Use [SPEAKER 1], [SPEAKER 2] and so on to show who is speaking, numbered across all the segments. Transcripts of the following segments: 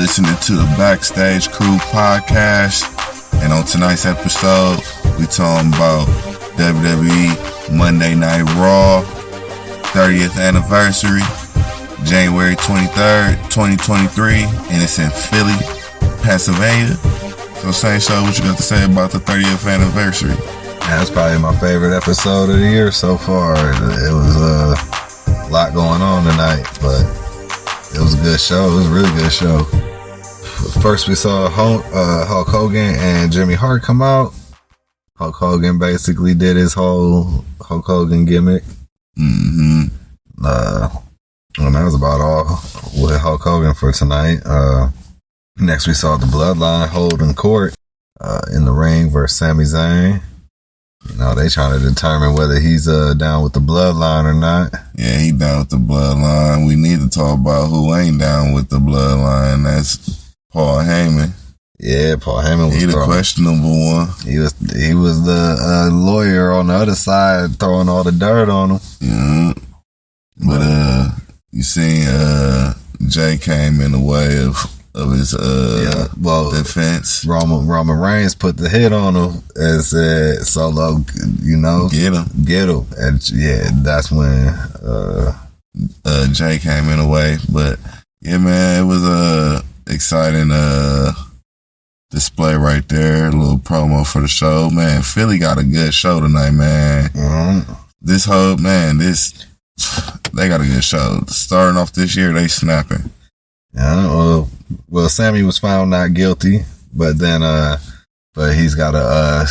[SPEAKER 1] listening to the Backstage Krew Podcast, and on tonight's episode, we talking about WWE Monday Night Raw 30th anniversary, January 23rd, 2023, and it's in Philly, Pennsylvania. So, Saint Show, what you got to say about the 30th anniversary?
[SPEAKER 2] That's probably my favorite episode of the year so far. It was a lot going on tonight, but it was a good show. It was a really good show. First, we saw Hulk Hogan and Jimmy Hart come out. Hulk Hogan basically did his whole Hulk Hogan gimmick. And that was about all with Hulk Hogan for tonight. Next, we saw the Bloodline holding court in the ring versus Sami Zayn. You know, they trying to determine whether he's down with the Bloodline or not.
[SPEAKER 1] Yeah, he down with the Bloodline. We need to talk about who ain't down with the Bloodline. That's Paul Heyman.
[SPEAKER 2] Yeah, Paul Heyman was
[SPEAKER 1] he the questionable one.
[SPEAKER 2] He was the lawyer on the other side throwing all the dirt on him.
[SPEAKER 1] Yeah. But you seen Jay came in the way of his defense.
[SPEAKER 2] Roman Reigns put the hit on him and said, Solo, you know,
[SPEAKER 1] get him.
[SPEAKER 2] And yeah, that's when
[SPEAKER 1] Jay came in the way. But yeah, man, it was a exciting display right there. A little promo for the show, man. Philly got a good show tonight, man. They got a good show. Starting off this year, they snapping.
[SPEAKER 2] Yeah, well, Sammy was found not guilty, but then, but he's got to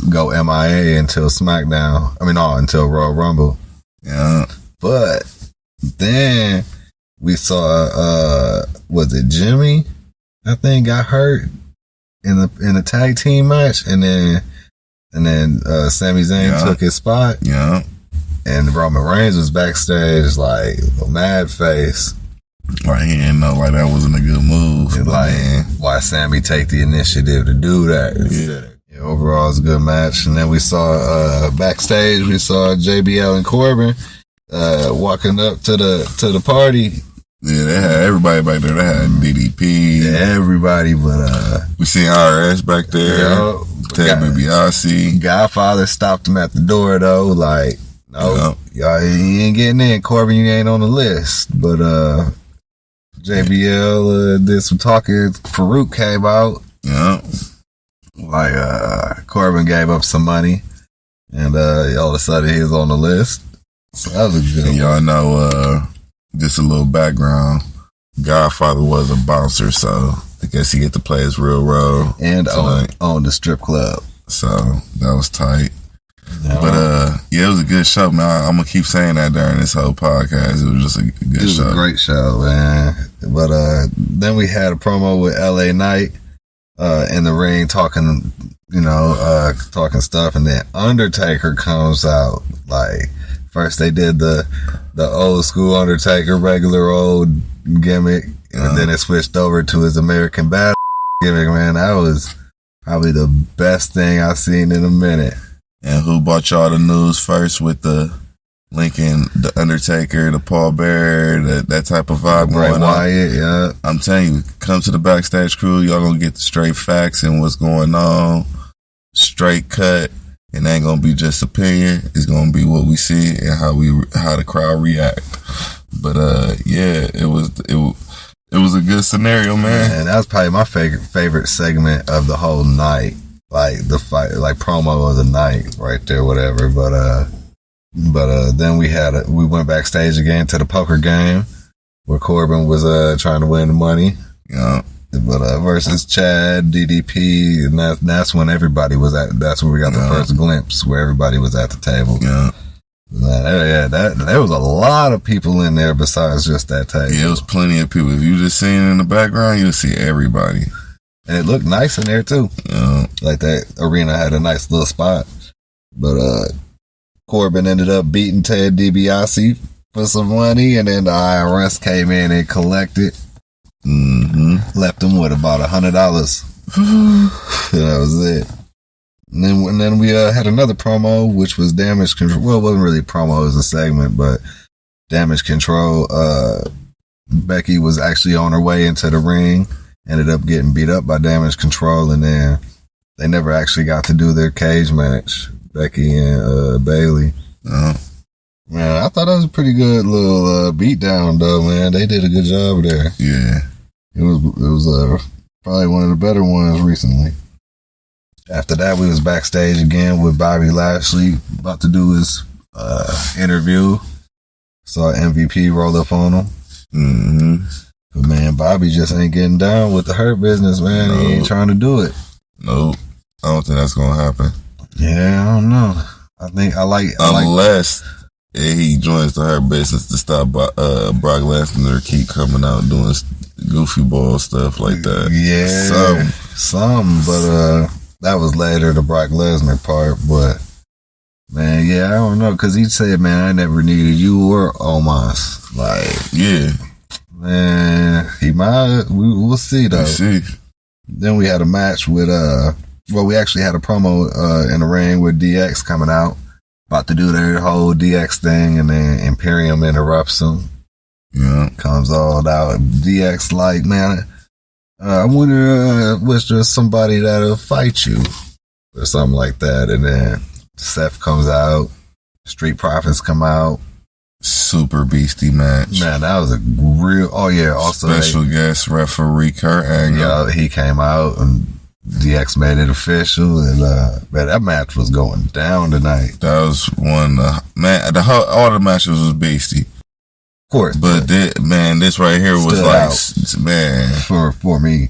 [SPEAKER 2] go MIA until SmackDown. Until Royal Rumble.
[SPEAKER 1] Yeah.
[SPEAKER 2] But then we saw, was it Jimmy? I think got hurt in the tag team match, and then Sami Zayn took his spot.
[SPEAKER 1] Yeah.
[SPEAKER 2] And Roman Reigns was backstage like a mad face.
[SPEAKER 1] Like he didn't know like that wasn't a good move.
[SPEAKER 2] Why Sammy take the initiative to do that? Yeah, overall it's a good match. And then we saw backstage, we saw JBL and Corbin walking up to the party.
[SPEAKER 1] Yeah, they had everybody back there. They had DDP.
[SPEAKER 2] Yeah, everybody, but
[SPEAKER 1] we seen RS back there. Ted DiBiase.
[SPEAKER 2] Godfather stopped him at the door though, like, no, y'all, he ain't getting in. Corbin, you ain't on the list. But JBL did some talking. Farouk came out.
[SPEAKER 1] Yeah.
[SPEAKER 2] Like Corbin gave up some money, and all of a sudden he was on the list. So that was a good one.
[SPEAKER 1] Y'all know, just a little background. Godfather was a bouncer, so I guess he get to play his real role.
[SPEAKER 2] And on the strip club.
[SPEAKER 1] So that was tight.
[SPEAKER 2] Yeah.
[SPEAKER 1] But it was a good show, man. I'm gonna keep saying that during this whole podcast. It was just a good show. It was
[SPEAKER 2] a great show, man. But then we had a promo with LA Knight in the ring talking stuff, and then Undertaker comes out. Like, first they did the old school Undertaker, regular old gimmick, and then it switched over to his American Badass gimmick. Man, that was probably the best thing I've seen in a minute.
[SPEAKER 1] And who brought y'all the news first with the linking the Undertaker, the Paul Bearer, that type of vibe
[SPEAKER 2] Bray
[SPEAKER 1] going
[SPEAKER 2] Wyatt,
[SPEAKER 1] on?
[SPEAKER 2] yeah.
[SPEAKER 1] I'm telling you, come to the Backstage Krew, y'all gonna get the straight facts and what's going on, straight cut, and ain't gonna be just opinion. It's gonna be what we see and how the crowd react. But it was a good scenario, man.
[SPEAKER 2] And that was probably my favorite segment of the whole night. Like the fight, like promo of the night right there, whatever. But then we went backstage again to the poker game where Corbin was trying to win the money.
[SPEAKER 1] Yeah.
[SPEAKER 2] But versus Chad, DDP, and that's when everybody was at. That's where we got the first glimpse where everybody was at the table.
[SPEAKER 1] Yeah.
[SPEAKER 2] There was a lot of people in there besides just that table.
[SPEAKER 1] Yeah, it was plenty of people. If you just seen it in the background, you'll see everybody.
[SPEAKER 2] And it looked nice in there too.
[SPEAKER 1] Yeah.
[SPEAKER 2] Like that arena had a nice little spot. But Corbin ended up beating Ted DiBiase for some money, and then the IRS came in and collected. Left him with about $100. That was it. And then we had another promo, which was Damage Control. Well, it wasn't really a promo, it was a segment, but Damage Control. Becky was actually on her way into the ring, ended up getting beat up by Damage Control, and then they never actually got to do their cage match, Becky and Bayley. Man, I thought that was a pretty good little beatdown, though, man. They did a good job there.
[SPEAKER 1] Yeah.
[SPEAKER 2] It was probably one of the better ones recently. After that, we was backstage again with Bobby Lashley, about to do his interview. Saw MVP roll up on him.
[SPEAKER 1] Mm-hmm.
[SPEAKER 2] But man, Bobby just ain't getting down with the Hurt Business, man. He ain't trying to do it.
[SPEAKER 1] Nope. I don't think that's gonna happen.
[SPEAKER 2] Yeah, I don't know. I like
[SPEAKER 1] unless he joins the Hurt Business to stop Brock Lesnar keep coming out doing goofy ball stuff like that.
[SPEAKER 2] Yeah, some, but that was later, the Brock Lesnar part. But man, yeah, I don't know, because he said, man, I never needed you or Omos. Like,
[SPEAKER 1] yeah,
[SPEAKER 2] man, he might. We'll see though.
[SPEAKER 1] We'll see.
[SPEAKER 2] Then we had a match with we actually had a promo in the ring with DX coming out, about to do their whole DX thing, and then Imperium interrupts them.
[SPEAKER 1] Yeah,
[SPEAKER 2] comes all out. DX like, man, I wonder was there somebody that'll fight you or something like that. And then Seth comes out, Street Profits come out.
[SPEAKER 1] Super beastie match.
[SPEAKER 2] Man, that was a real. Oh yeah, also
[SPEAKER 1] special guest referee Kurt Angle.
[SPEAKER 2] Yeah, he came out and DX made it official, and man, that match was going down tonight.
[SPEAKER 1] That was one. Man, all the matches was beastie.
[SPEAKER 2] Of course,
[SPEAKER 1] but this right here was like, man,
[SPEAKER 2] for me,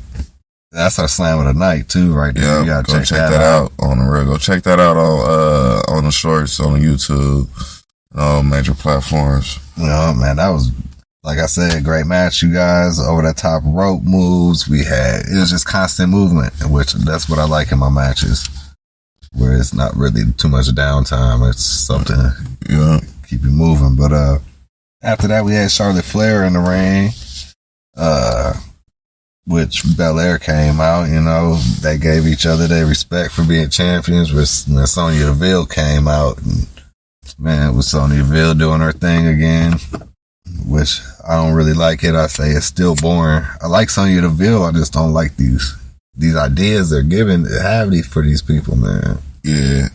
[SPEAKER 2] that's our slam of the night too, right there.
[SPEAKER 1] Yeah,
[SPEAKER 2] you gotta
[SPEAKER 1] go check that out on the real. Go check that out on the shorts on YouTube, all major platforms.
[SPEAKER 2] Yeah, man, that was, like I said, great match, you guys. Over the top rope moves we had. It was just constant movement, which that's what I like in my matches, where it's not really too much downtime. It's something to keep you moving. But after that, we had Charlotte Flair in the ring, which Belair came out. You know, they gave each other their respect for being champions. When Sonya Deville came out, and man, with Sonya Deville doing her thing again, which I don't really like it. I say it's still boring. I like Sonya Deville. I just don't like these ideas they're giving for these people, man.
[SPEAKER 1] Yeah.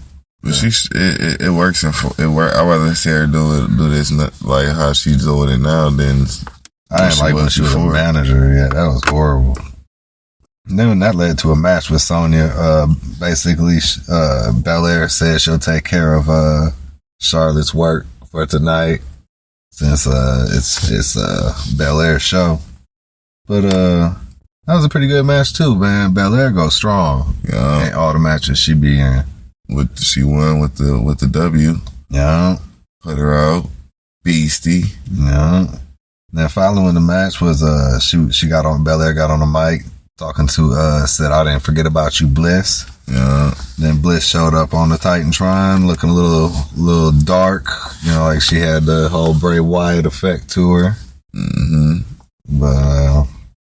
[SPEAKER 1] But it works. I'd rather see her do this like how she's doing it now than
[SPEAKER 2] I didn't like when she was a manager. Yeah, that was horrible. And then that led to a match with Sonya. Basically, Belair said she'll take care of Charlotte's work for tonight, since it's Belair's show. But that was a pretty good match too, man. Belair goes strong.
[SPEAKER 1] Yeah,
[SPEAKER 2] in all the matches she be in.
[SPEAKER 1] She won with the W.
[SPEAKER 2] Yeah.
[SPEAKER 1] Put her out. Beastie.
[SPEAKER 2] Yeah. Then following the match was Belair got on the mic talking to said, I didn't forget about you, Bliss.
[SPEAKER 1] Yeah.
[SPEAKER 2] Then Bliss showed up on the Titantron looking a little dark, you know, like she had the whole Bray Wyatt effect to her.
[SPEAKER 1] Mm-hmm.
[SPEAKER 2] But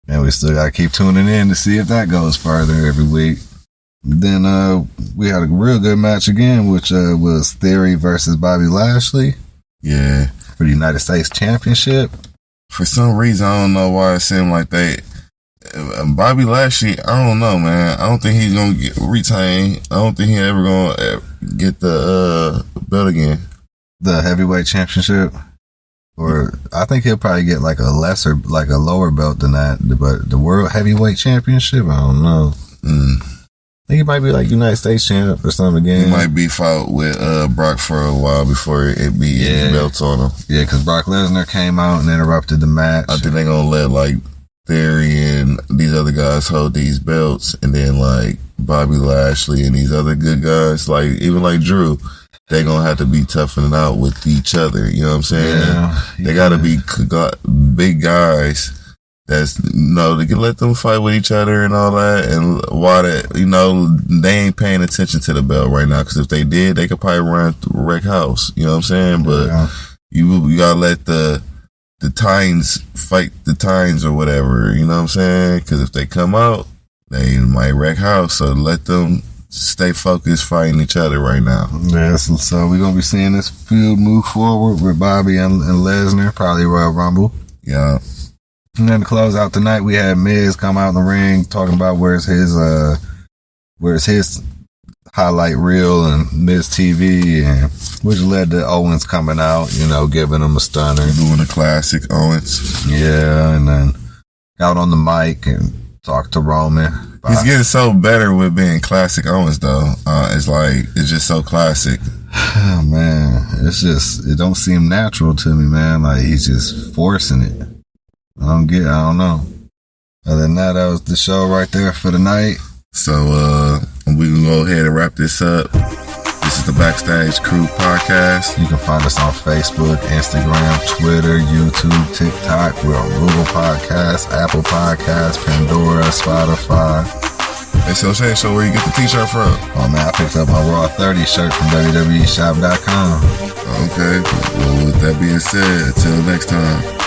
[SPEAKER 2] man, we still gotta keep tuning in to see if that goes further every week. Then we had a real good match again, which was Theory versus Bobby Lashley.
[SPEAKER 1] Yeah.
[SPEAKER 2] For the United States Championship.
[SPEAKER 1] For some reason, I don't know why it seemed like Bobby Lashley, I don't know, man. I don't think he's going to retain. I don't think he's ever going to get the belt again.
[SPEAKER 2] The heavyweight championship? Or I think he'll probably get like a lower belt than that. But the world heavyweight championship, I don't know. I think he might be like United States champ or something again.
[SPEAKER 1] He might be fought with Brock for a while before it be belts on him.
[SPEAKER 2] Yeah, because Brock Lesnar came out and interrupted the match.
[SPEAKER 1] I think they're going to let like Theory and these other guys hold these belts, and then like Bobby Lashley and these other good guys, like even like Drew, they're going to have to be toughing it out with each other. You know what I'm saying? Yeah, they got to be big guys. That's, you know, they can let them fight with each other and all that. And while that, you know, they ain't paying attention to the belt right now. Because if they did, they could probably run through Wreck House. You know what I'm saying? But you gotta let the Titans fight the Titans or whatever. You know what I'm saying? Because if they come out, they might Wreck House. So let them stay focused fighting each other right now.
[SPEAKER 2] Yes, so we're gonna be seeing this feud move forward with Bobby and Lesnar, probably Royal Rumble.
[SPEAKER 1] Yeah.
[SPEAKER 2] And then to close out the night, we had Miz come out in the ring talking about where's his highlight reel and Miz TV, and which led to Owens coming out, giving him a stunner.
[SPEAKER 1] Doing a classic Owens.
[SPEAKER 2] Yeah, and then out on the mic and talked to Roman.
[SPEAKER 1] He's getting so better with being classic Owens, though. It's just so classic.
[SPEAKER 2] Oh, man, it don't seem natural to me, man. Like, he's just forcing it. I don't know. Other than that was the show right there for the night.
[SPEAKER 1] So, we can go ahead and wrap this up. This is the Backstage Krew Podcast.
[SPEAKER 2] You can find us on Facebook, Instagram, Twitter, YouTube, TikTok. We're on Google Podcasts, Apple Podcasts, Pandora, Spotify.
[SPEAKER 1] Hey, so where you get the t-shirt from?
[SPEAKER 2] Oh, man, I picked up my Raw 30 shirt from WWEshop.com.
[SPEAKER 1] Okay. Well, with that being said, until next time.